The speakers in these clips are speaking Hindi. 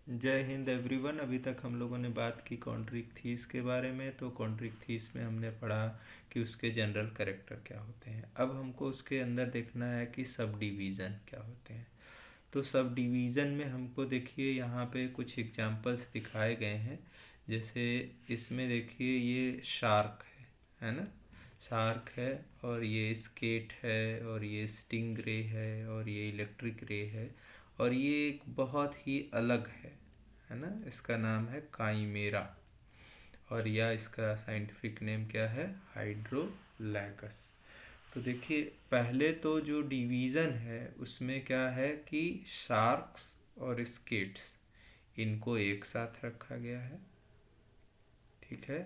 जय हिंद एवरीवन। अभी तक हम लोगों ने बात की कॉन्ट्रिक थीस के बारे में। तो कॉन्ट्रिक थीस में हमने पढ़ा कि उसके जनरल कैरेक्टर क्या होते हैं। अब हमको उसके अंदर देखना है कि सब डिवीज़न क्या होते हैं। तो सब डिवीज़न में हमको देखिए यहाँ पे कुछ एग्जांपल्स दिखाए गए हैं। जैसे इसमें देखिए ये शार्क है ना। शार्क है, और ये स्केट है, और ये स्टिंग रे है, और ये इलेक्ट्रिक रे है, और ये एक बहुत ही अलग है ना। इसका नाम है काइमेरा, और या इसका साइंटिफिक नेम क्या है, हाइड्रोलैगस। तो देखिए पहले तो जो डिवीज़न है उसमें क्या है कि शार्क्स और स्केट्स इनको एक साथ रखा गया है, ठीक है।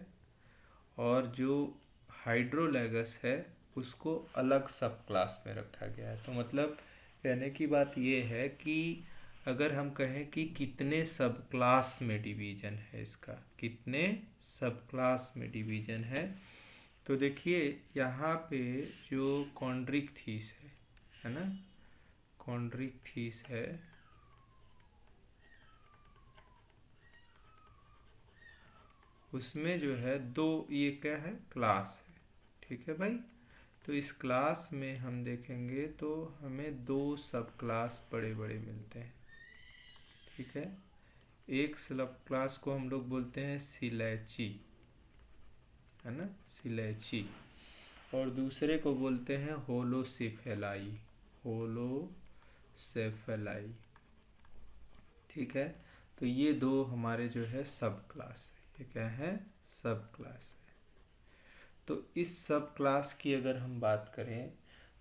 और जो हाइड्रोलैगस है उसको अलग सब क्लास में रखा गया है। तो मतलब कहने की बात ये है कि अगर हम कहें कि कितने सब क्लास में डिवीजन है इसका, कितने सब क्लास में डिवीजन है, तो देखिए यहाँ पे जो कॉन्ड्रिक थीस है ना, कॉन्ड्रिक थीस है, उसमें जो है दो, ये क्या है, क्लास है, ठीक है भाई। तो इस क्लास में हम देखेंगे तो हमें दो सब क्लास बड़े बड़े मिलते हैं, ठीक है। एक सब क्लास को हम लोग बोलते हैं सिलैची, है ना, सिलैची। और दूसरे को बोलते हैं होलोसेफेलाई, होलोसेफेलाई, ठीक है। तो ये दो हमारे जो है सब क्लास है। ये क्या है, सब क्लास है। तो इस सब क्लास की अगर हम बात करें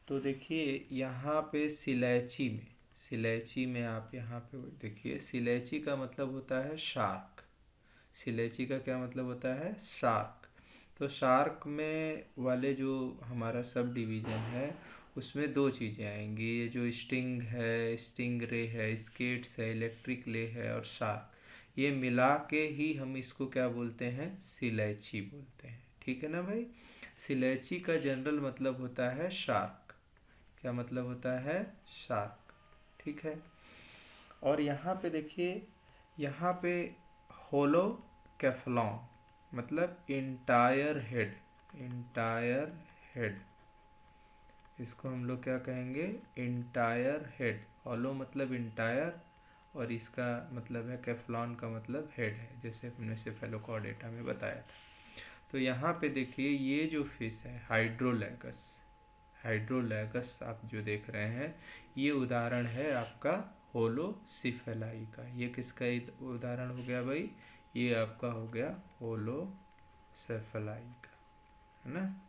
तो देखिए यहाँ पे सिलैची में आप यहाँ पे देखिए, सिलैची का मतलब होता है शार्क। सिलैची का क्या मतलब होता है, शार्क। तो शार्क में वाले जो हमारा सब डिवीज़न है उसमें दो चीज़ें आएंगी, ये जो स्टिंग है, स्टिंग रे है, स्केट्स है, इलेक्ट्रिक ले है, और शार्क, ये मिला के ही हम इसको क्या बोलते हैं, सिलैची बोलते हैं, ठीक है ना भाई। सिलैची का जनरल मतलब होता है शार्क। क्या मतलब होता है, शार्क, ठीक है। और यहाँ पे देखिए, यहाँ पे होलो कैफलॉन मतलब इंटायर हेड, इंटायर हेड, इसको हम लोग क्या कहेंगे, इंटायर हेड। होलो मतलब इंटायर, और इसका मतलब है कैफलॉन का मतलब हेड है, जैसे हमने सेफेलोकॉर्डेटा में बताया था। तो यहाँ पे देखिए ये जो फिश है हाइड्रोलैगस, हाइड्रोलैगस आप जो देख रहे हैं ये उदाहरण है आपका होलोसिफेलाई का। ये किसका उदाहरण हो गया भाई, ये आपका हो गया होलोसेफेलाई का, है ना,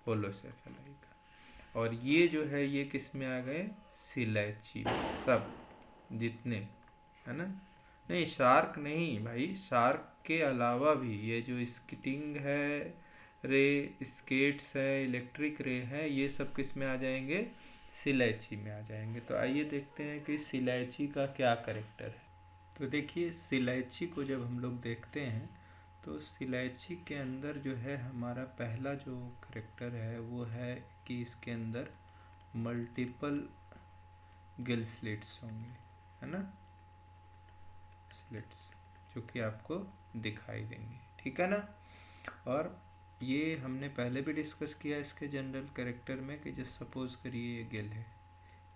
होलोसेफेलाई का। और ये जो है ये किस में आ गए, सिलैची, सब जितने, है ना। नहीं शार्क नहीं भाई, शार्क के अलावा भी ये जो स्किटिंग है रे, स्केट्स है, इलेक्ट्रिक रे है, ये सब किस में आ जाएंगे, सिलैची में आ जाएंगे। तो आइए देखते हैं कि सिलैची का क्या करेक्टर है। तो देखिए सिलैची को जब हम लोग देखते हैं तो सिलैची के अंदर जो है हमारा पहला जो करेक्टर है वो है कि इसके अंदर मल्टीपल गिल स्लिट्स होंगे, है ना, स्लिट्स, जो कि आपको दिखाई देंगे, ठीक है ना। और ये हमने पहले भी डिस्कस किया इसके जनरल कैरेक्टर में कि जस्ट सपोज करिए ये गिल है,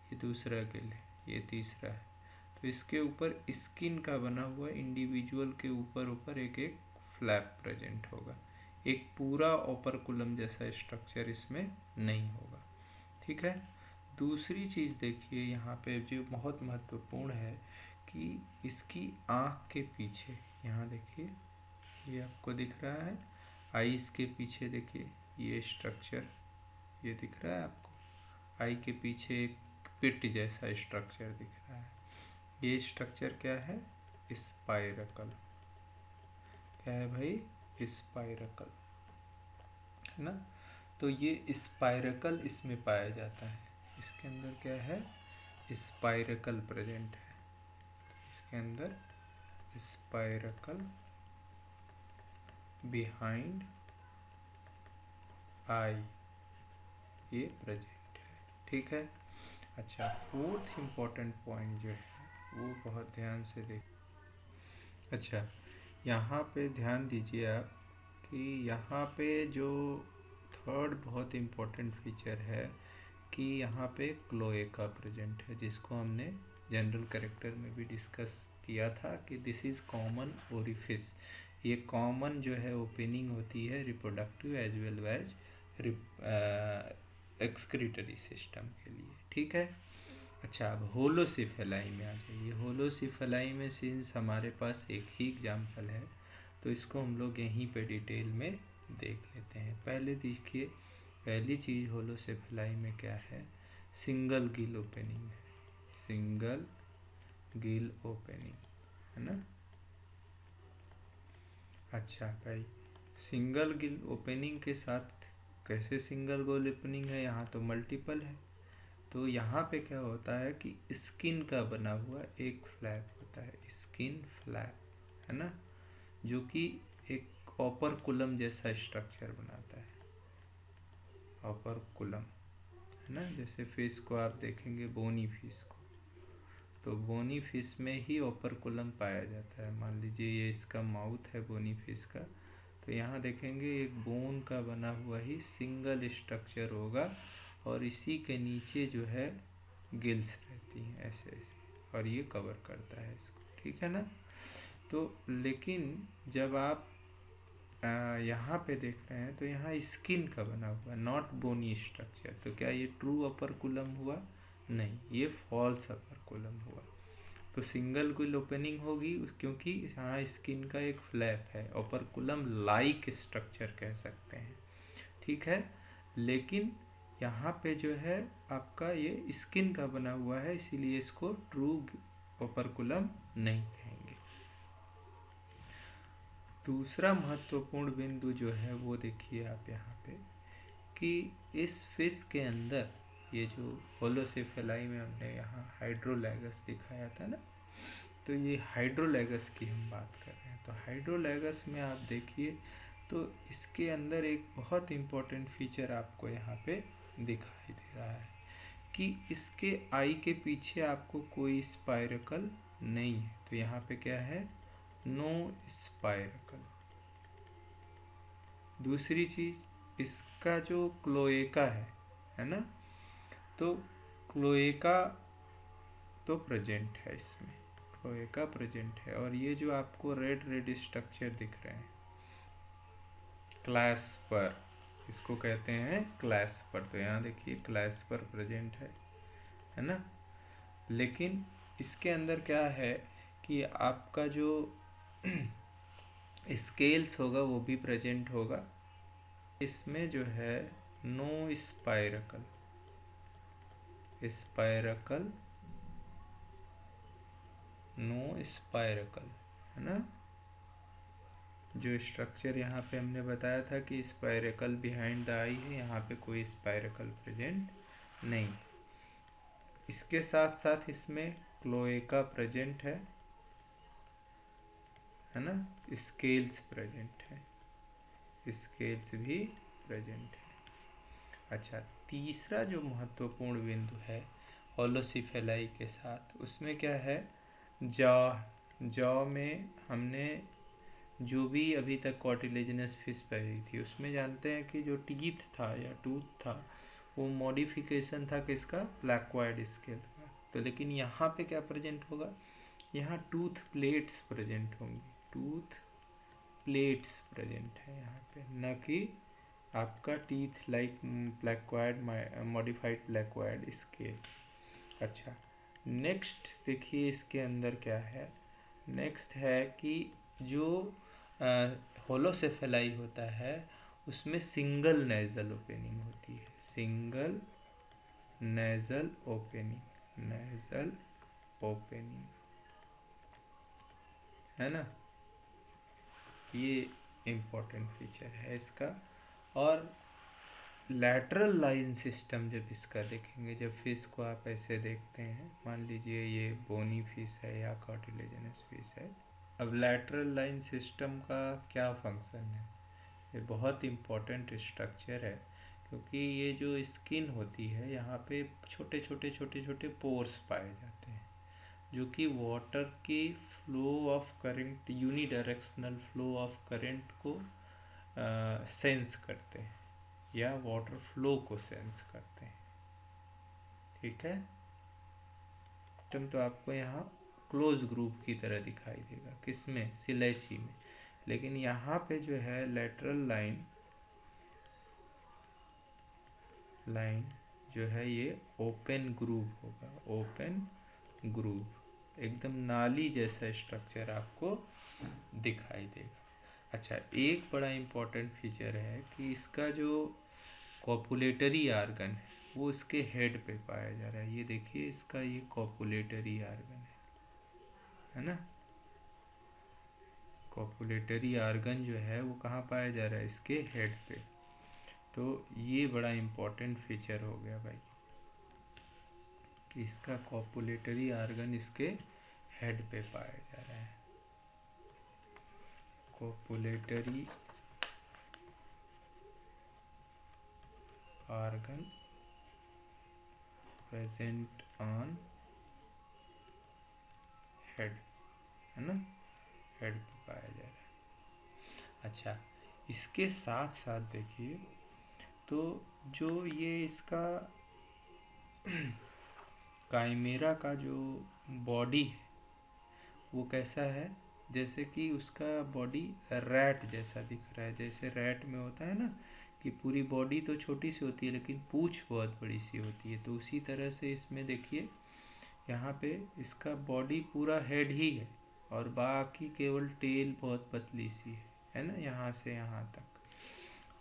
ये दूसरा गिल है, ये तीसरा है, तो इसके ऊपर स्किन का बना हुआ इंडिविजुअल के ऊपर ऊपर एक एक फ्लैप प्रेजेंट होगा। एक पूरा ओपरकुलम जैसा स्ट्रक्चर इसमें नहीं होगा, ठीक है। दूसरी चीज़ देखिए यहाँ पे जो बहुत महत्वपूर्ण है कि इसकी आँख के पीछे, यहाँ देखिए ये आपको दिख रहा है, आईज के पीछे देखिए ये स्ट्रक्चर, ये दिख रहा है आपको, आई के पीछे एक पिट जैसा स्ट्रक्चर दिख रहा है। ये स्ट्रक्चर क्या है, स्पाइरकल, क्या है भाई, स्पाइरकल, है ना। तो ये स्पाइरकल इसमें पाया जाता है, इसके अंदर क्या है, स्पाइरकल प्रेजेंट है, इसके अंदर स्पाइरकल बिहाइंड आई, ये प्रेजेंट है, ठीक है। अच्छा, फोर्थ इम्पोर्टेंट पॉइंट जो है वो बहुत ध्यान से देख, अच्छा, यहाँ पे ध्यान दीजिए आप कि यहाँ पे जो थर्ड बहुत इम्पोर्टेंट फीचर है कि यहाँ पे क्लोएका प्रेजेंट है, जिसको हमने जनरल कैरेक्टर में भी डिस्कस किया था कि दिस इज़ कॉमन ओरिफिस। ये कॉमन जो है ओपनिंग होती है reproductive as well as excretory system के लिए, ठीक है। अच्छा, अब होलोसिफेलाई में आ जाइए। होलोसिफेलाई में सिंस हमारे पास एक ही एग्जाम्पल है तो इसको हम लोग यहीं पे डिटेल में देख लेते हैं। पहले देखिए, पहली चीज़ होलोसिफेलाई में क्या है, सिंगल गिल ओपनिंग है, सिंगल गिल ओपनिंग, है ना। अच्छा भाई, सिंगल गिल ओपनिंग के साथ कैसे सिंगल गिल ओपनिंग है, यहाँ तो मल्टीपल है। तो यहाँ पे क्या होता है कि स्किन का बना हुआ एक फ्लैप होता है, स्किन फ्लैप, है ना, जो कि एक ओपरकुलम जैसा स्ट्रक्चर बनाता है, ओपरकुलम, है ना। जैसे फिश को आप देखेंगे, बोनी फिश को, तो बोनी फिश में ही ओपरकुलम पाया जाता है। मान लीजिए ये इसका माउथ है बोनी फिश का, तो यहाँ देखेंगे एक बोन का बना हुआ ही सिंगल स्ट्रक्चर होगा और इसी के नीचे जो है गिल्स रहती हैं ऐसे ऐसे, और ये कवर करता है इसको, ठीक है ना। तो लेकिन जब आप यहाँ पे देख रहे हैं तो यहाँ स्किन का बना हुआ, नॉट बोनी स्ट्रक्चर, तो क्या ये ट्रू अपरकुलम हुआ? नहीं, ये फॉल्स अपरकुलम हुआ। तो सिंगल गिल ओपनिंग होगी क्योंकि यहाँ स्किन का एक फ्लैप है, ओपरकुलम लाइक स्ट्रक्चर कह सकते हैं, ठीक है। लेकिन यहाँ पे जो है आपका ये स्किन का बना हुआ है, इसीलिए इसको ट्रू ओपरकुलम नहीं कहेंगे। दूसरा महत्वपूर्ण बिंदु जो है वो देखिए आप यहाँ पे कि इस फिश के अंदर ये जो होलोसिफेलाई में हमने यहाँ हाइड्रोलैगस दिखाया था ना, तो ये हाइड्रोलैगस की हम बात कर रहे हैं। तो हाइड्रोलैगस में आप देखिए तो इसके अंदर एक बहुत इम्पोर्टेंट फीचर आपको यहाँ पे दिखाई दे रहा है कि इसके आई के पीछे आपको कोई स्पाइरकल नहीं है। तो यहाँ पे क्या है, नो स्पाइरकल। दूसरी चीज, इसका जो क्लोएका है ना, तो क्लोएका तो प्रेजेंट है इसमें, क्लोएका प्रेजेंट है। और ये जो आपको रेड रेड स्ट्रक्चर दिख रहे हैं, क्लैस्पर इसको कहते हैं, क्लैस्पर। तो यहाँ देखिए क्लैस्पर प्रेजेंट है ना। लेकिन इसके अंदर क्या है कि आपका जो स्केल्स होगा वो भी प्रेजेंट होगा। इसमें जो है नो स्पाइरकल, स्पाइरकल, नो स्पाइरकल, है ना। जो स्ट्रक्चर यहाँ पे हमने बताया था कि स्पाइरकल बिहाइंड द आई है, यहाँ पे कोई स्पाइरकल प्रेजेंट नहीं। इसके साथ साथ इसमें क्लोएका प्रेजेंट है ना, स्केल्स प्रेजेंट है, स्केल्स भी प्रेजेंट है। अच्छा, तीसरा जो महत्वपूर्ण बिंदु है होलोसिफेलाई के साथ, उसमें क्या है, जॉ। जॉ में हमने जो भी अभी तक कार्टिलेजिनस फिश पाई थी उसमें जानते हैं कि जो टीथ था या टूथ था वो मॉडिफिकेशन था किसका, प्लैक्वाइड स्केल का। तो लेकिन यहाँ पे क्या प्रेजेंट होगा, यहाँ टूथ प्लेट्स प्रेजेंट होंगी, टूथ प्लेट्स प्रेजेंट है यहाँ पे, न कि आपका टीथ लाइक प्लैक्वाइड, मॉडिफाइड प्लैक्वाइड स्केल। अच्छा, नेक्स्ट देखिए इसके अंदर क्या है, नेक्स्ट है कि जो होलोसेफेलाई होता है उसमें सिंगल नेजल ओपनिंग होती है, single nasal opening, nasal opening, है ना। ये इम्पोर्टेंट फीचर है इसका। और लैटरल लाइन सिस्टम जब इसका देखेंगे, जब फिश को आप ऐसे देखते हैं, मान लीजिए ये बोनी फिश है या कार्टिलेजिनस फिश है, अब लैटरल लाइन सिस्टम का क्या फंक्शन है, ये बहुत इम्पोर्टेंट स्ट्रक्चर है क्योंकि ये जो स्किन होती है यहाँ पे छोटे छोटे छोटे छोटे पोर्स पाए जाते हैं जो कि वाटर की flow of current, unidirectional flow of current को सेंस करते हैं या वाटर फ्लो को सेंस करते हैं। ठीक है, सिस्टम तो आपको यहाँ क्लोज ग्रुप की तरह दिखाई देगा, किसमें, सिलेची में। लेकिन यहाँ पे जो है लेटरल लाइन जो है ये ओपन ग्रूव होगा, ओपन ग्रूव, एकदम नाली जैसा स्ट्रक्चर आपको दिखाई देगा। अच्छा, एक बड़ा इम्पोर्टेंट फीचर है कि इसका जो कॉपुलेटरी आर्गन है वो इसके हेड पे पाया जा रहा है। ये देखिए, इसका ये कॉपुलेटरी आर्गन है ना। कॉपुलेटरी आर्गन जो है वो कहाँ पाया जा रहा है, इसके हेड पे। तो ये बड़ा इम्पोर्टेंट फीचर हो गया भाई कि इसका कॉपुलेटरी आर्गन इसके हेड पे पाया जा रहा है। Copulatory organ present on head, है ना, हेड पे पाया जा रहा है। अच्छा, इसके साथ साथ देखिए तो जो ये इसका काइमेरा का जो बॉडी है वो कैसा है, जैसे कि उसका बॉडी रैट जैसा दिख रहा है। जैसे रैट में होता है ना कि पूरी बॉडी तो छोटी सी होती है लेकिन पूंछ बहुत बड़ी सी होती है, तो उसी तरह से इसमें देखिए यहाँ पे इसका बॉडी पूरा हेड ही है और बाकी केवल टेल बहुत पतली सी है ना, यहाँ से यहाँ तक।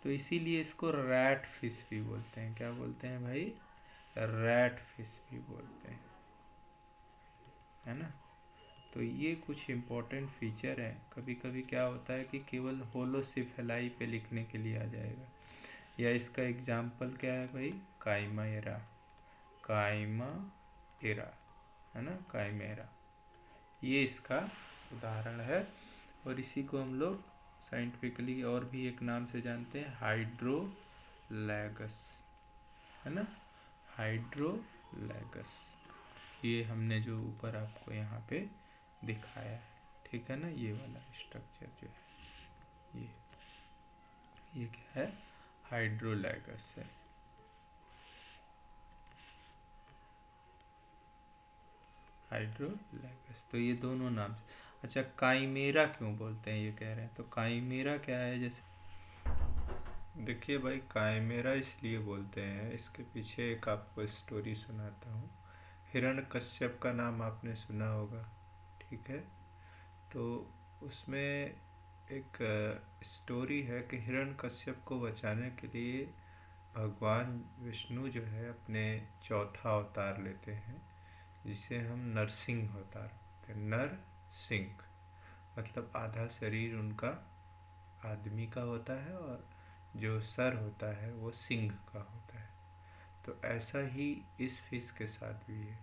तो इसीलिए इसको रैट फिश भी बोलते हैं। क्या बोलते हैं भाई, रैट फिश भी बोलते हैं, है ना। तो ये कुछ इम्पोर्टेंट फीचर है। कभी कभी क्या होता है कि केवल होलोसिफेलाई पे लिखने के लिए आ जाएगा, या इसका एग्जाम्पल क्या है भाई, काइमेरा, काइमेरा, है ना, काइमेरा, ये इसका उदाहरण है। और इसी को हम लोग साइंटिफिकली और भी एक नाम से जानते हैं, हाइड्रोलैगस, है ना, हाइड्रोलैगस। ये हमने जो ऊपर आपको यहाँ पे दिखाया है, ठीक है ना, ये वाला स्ट्रक्चर जो है ये क्या है, हाइड्रोलैगस है। हाइड्रोलैगस, तो ये दोनों नाम से। अच्छा, काइमेरा क्यों बोलते हैं ये कह रहे हैं, तो काइमेरा क्या है, जैसे देखिए भाई, काइमेरा इसलिए बोलते हैं, इसके पीछे एक आपको स्टोरी सुनाता हूँ। हिरण्यकश्यप का नाम आपने सुना होगा, ठीक है। तो उसमें एक स्टोरी है कि हिरण्यकश्यप को बचाने के लिए भगवान विष्णु जो है अपने चौथा अवतार लेते हैं, जिसे हम नरसिंह अवतार बोलते हैं। नरसिंह मतलब आधा शरीर उनका आदमी का होता है और जो सर होता है वो सिंह का होता है। तो ऐसा ही इस फिश के साथ भी है